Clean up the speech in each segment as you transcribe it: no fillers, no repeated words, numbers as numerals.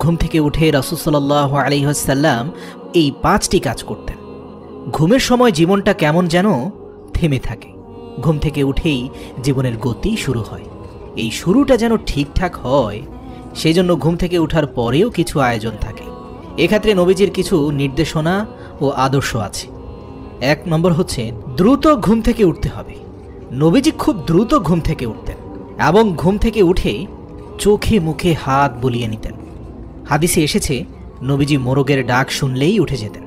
ঘুম থেকে উঠে রাসূল সাল্লাল্লাহু আলাইহি ওয়াসাল্লাম এই 5টি কাজ করতেন। ঘুমের সময় জীবনটা কেমন যেন থেমে থাকে। ঘুম থেকে উঠেই জীবনের গতি শুরু হয়। এই শুরুটা যেন ঠিকঠাক হয়, সেই জন্য ঘুম থেকে ওঠার পরেও কিছু আয়োজন থাকে। এক্ষেত্রে নবীজির কিছু নির্দেশনা ও আদর্শ আছে। 1 নম্বর হচ্ছে দ্রুত ঘুম থেকে উঠতে হবে। নবীজি খুব দ্রুত ঘুম থেকে উঠতেন এবং ঘুম থেকে উঠে চোখে মুখে হাত বুলিয়ে নিতেন। হাদিসে এসেছে নবীজি মোরগের ডাক শুনলেই উঠে যেতেন।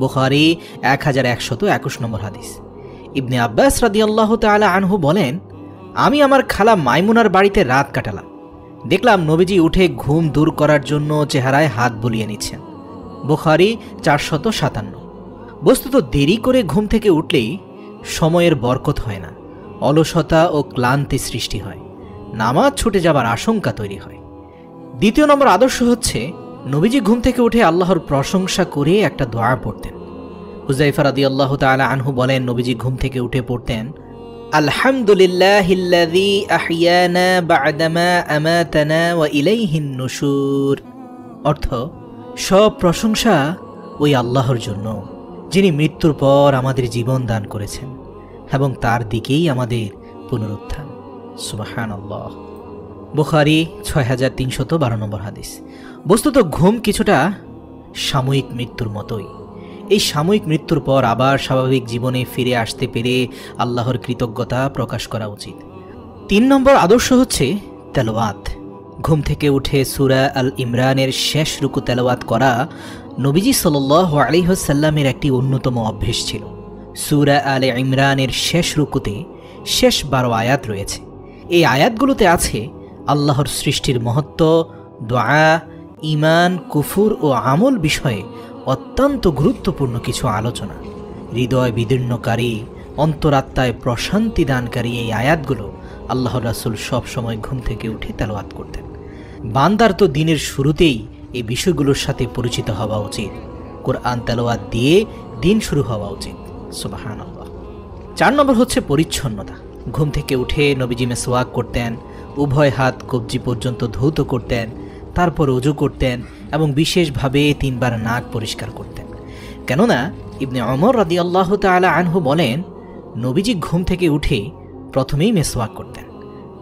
বুখারী 1121 নম্বর হাদিস। ইবনে আব্বাস রাদিয়াল্লাহু তাআলা আনহু বলেন, আমি আমার খালা মাইমুনার বাড়িতে রাত কাটালাম। দেখলাম নবীজি উঠে ঘুম দূর করার জন্য চেহারায় হাত বুলিয়ে নিচ্ছেন। বুখারী 457। বস্তুত দেরি করে ঘুম থেকে উঠলেই সময়ের বরকত হয় না, অলসতা ও ক্লান্তি সৃষ্টি হয়, নামাজ ছুটে যাবার আশঙ্কা তৈরি হয়। 2 নম্বর আদর্শ হচ্ছে নবীজি ঘুম থেকে উঠে আল্লাহর প্রশংসা করে একটা দোয়া পড়তেন। হুযায়ফা রাদিয়াল্লাহু তাআলা আনহু বলেন, নবীজি ঘুম থেকে উঠে পড়তেন, আলহামদুলিল্লাহিল্লাযী আহইয়ানা বা'দামা আমাতানা ওয়া ইলাইহিন নুশুর। অর্থ, সব প্রশংসা ওই আল্লাহর জন্য যিনি মৃত্যুর পর আমাদের জীবন দান করেছেন এবং তার দিকেই আমাদের পুনরুত্থান। সুবহানাল্লাহ। বুখারী 6312 নম্বর হাদিস। বস্তুত ঘুম কিছুটা সাময়িক মৃত্যুর মতোই। এই সাময়িক মৃত্যুর পর আবার স্বাভাবিক জীবনে ফিরে আসতে পেরে আল্লাহর কৃতজ্ঞতা প্রকাশ করা উচিত। 3 নম্বর আদর্শ হচ্ছে তেলাওয়াত। ঘুম থেকে উঠে সূরা আল ইমরানের শেষ রুকু তেলাওয়াত করা নবীজি সাল্লাল্লাহু আলাইহি ওয়াসাল্লামের একটি অন্যতম অভ্যেস ছিল। সূরা আলে ইমরানের শেষ রুকুতে শেষ 12 আয়াত রয়েছে। এই আয়াতগুলোতে আছে আল্লাহর সৃষ্টির মহত্ব, দোয়া, ঈমান, কুফর ও আমল বিষয়ে অত্যন্ত গুরুত্বপূর্ণ কিছু আলোচনা। হৃদয় বিদীর্ণকারী, অন্তরাত্মায় প্রশান্তি দানকারী এই আয়াতগুলো আল্লাহর রাসূল সব সময় ঘুম থেকে উঠে তেলাওয়াত করতেন। বান্দার তো দিনের শুরুতেই এই বিষয়গুলোর সাথে পরিচিত হওয়া উচিত। কোরআন তেলাওয়াত দিয়ে দিন শুরু হওয়া উচিত। সুবহানাল্লাহ। 4 নম্বর হচ্ছে পরিচ্ছন্নতা। ঘুম থেকে উঠে নবীজি মিসওয়াক করতেন, উভয় হাত কবজি পর্যন্ত ধৌত করতেন, তারপর ওযু করতেন এবং বিশেষভাবে 3 বার নাক পরিষ্কার করতেন। কেননা ইবনে ওমর রাদিয়াল্লাহু তাআলা আনহু বলেন, নবীজি ঘুম থেকে উঠে প্রথমেই মিসওয়াক করতেন।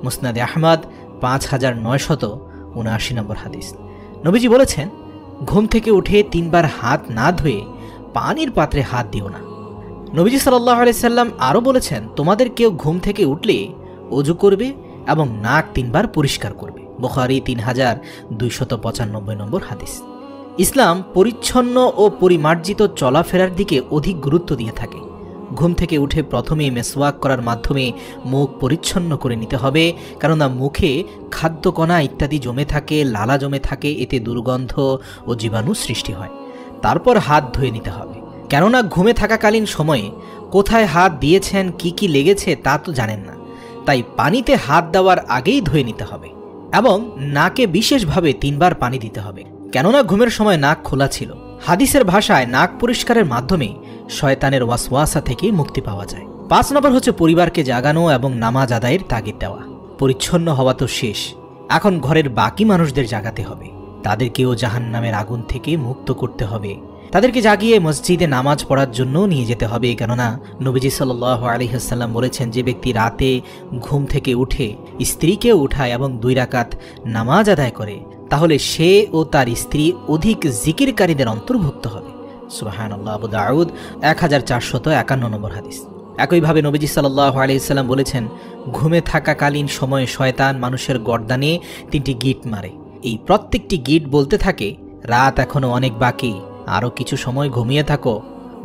মুসনাদে আহমদ 5979 নম্বর হাদিস। নবীজি বলেছেন, ঘুম থেকে উঠে 3 বার হাত না ধুয়ে পানির পাত্রে হাত দিও না। নবীজি সাল্লাল্লাহু আলাইহি সাল্লাম আরও বলেছেন, তোমাদের কেউ ঘুম থেকে উঠলে ওযু করবে এবং নাক 3 বার পরিষ্কার করবে। বুখারী 3295 নম্বর হাদিস। ইসলাম পরিচ্ছন্ন ও পরিমার্জিত চলাফেরার দিকে অধিক গুরুত্ব দিয়ে থাকে। ঘুম থেকে উঠে প্রথমেই মেসওয়াক করার মাধ্যমে মুখ পরিচ্ছন্ন করে নিতে হবে, কেননা মুখে খাদ্যকণা ইত্যাদি জমে থাকে, লালা জমে থাকে, এতে দুর্গন্ধ ও জীবাণু সৃষ্টি হয়। তারপর হাত ধুয়ে নিতে হবে, কেননা ঘুমে থাকাকালীন সময়ে কোথায় হাত দিয়েছেন, কি লেগেছে তা তো জানেন না। তাই পানিতে হাত দেওয়ার আগেই ধুয়ে নিতে হবে এবং নাকে বিশেষভাবে 3 বার পানি দিতে হবে, কেননা ঘুমের সময় নাক খোলা ছিল। হাদিসের ভাষায় নাক পরিষ্কারের মাধ্যমে শয়তানের ওয়াসওয়াসা থেকে মুক্তি পাওয়া যায়। 5 নম্বর হচ্ছে পরিবারকে জাগানো এবং নামাজ আদায়ের তাগিদ দেওয়া। পরিচ্ছন্ন হওয়া তো শেষ, এখন ঘরের বাকি মানুষদের জাগাতে হবে, তাদেরকেও জাহান্নামের আগুন থেকে মুক্ত করতে হবে। তাদেরকে জাগিয়ে মসজিদে নামাজ পড়ার জন্য নিয়ে যেতে হবে, কেননা নবীজি সাল্লাল্লাহু আলাইহি ওয়াসাল্লাম বলেছেন, যে ব্যক্তি রাতে ঘুম থেকে উঠে স্ত্রীকে উঠায় এবং 2 রাকাত নামাজ আদায় করে, তাহলে সে ও তার স্ত্রী অধিক জিকিরকারীদের অন্তর্ভুক্ত হবে। সুবহানাল্লাহ। আবু দাউদ 1451 নম্বর হাদিস। একইভাবে নবীজি সাল্লাল্লাহু আলাইহি ওয়াসাল্লাম বলেছেন, ঘুমে থাকাকালীন সময়ে শয়তান মানুষের গর্দানে 3টি গিট মারে। এই প্রত্যেকটি গিট বলতে থাকে, রাত এখনো অনেক বাকি, আরও কিছু সময় ঘুমিয়ে থাকো।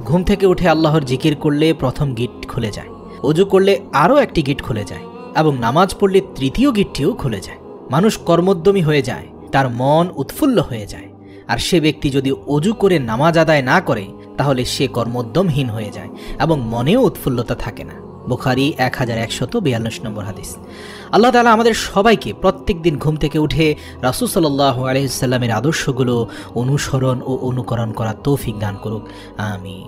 ঘুম থেকে উঠে আল্লাহর জিকির করলে প্রথম গিট খুলে যায়, ওযু করলে আরও একটি গিট খুলে যায় এবং নামাজ পড়লে 3য় গিটটিও খুলে যায়। মানুষ কর্মোদ্যমী হয়ে যায়, তার মন উৎফুল্ল হয়ে যায়। আর সে ব্যক্তি যদি ওযু করে নামাজ আদায় না করে, তাহলে সে কর্মোদ্যমহীন হয়ে যায় এবং মনেও উৎফুল্লতা থাকে না। বুখারী 1142 নম্বর হাদিস। আল্লাহ তাআলা আমাদের সবাইকে প্রত্যেক দিন ঘুম থেকে উঠে রাসূল সাল্লাল্লাহু আলাইহি ওয়াসাল্লামের আদর্শগুলো অনুসরণ ও অনুকরণ করার তৌফিক দান করুক। আমিন।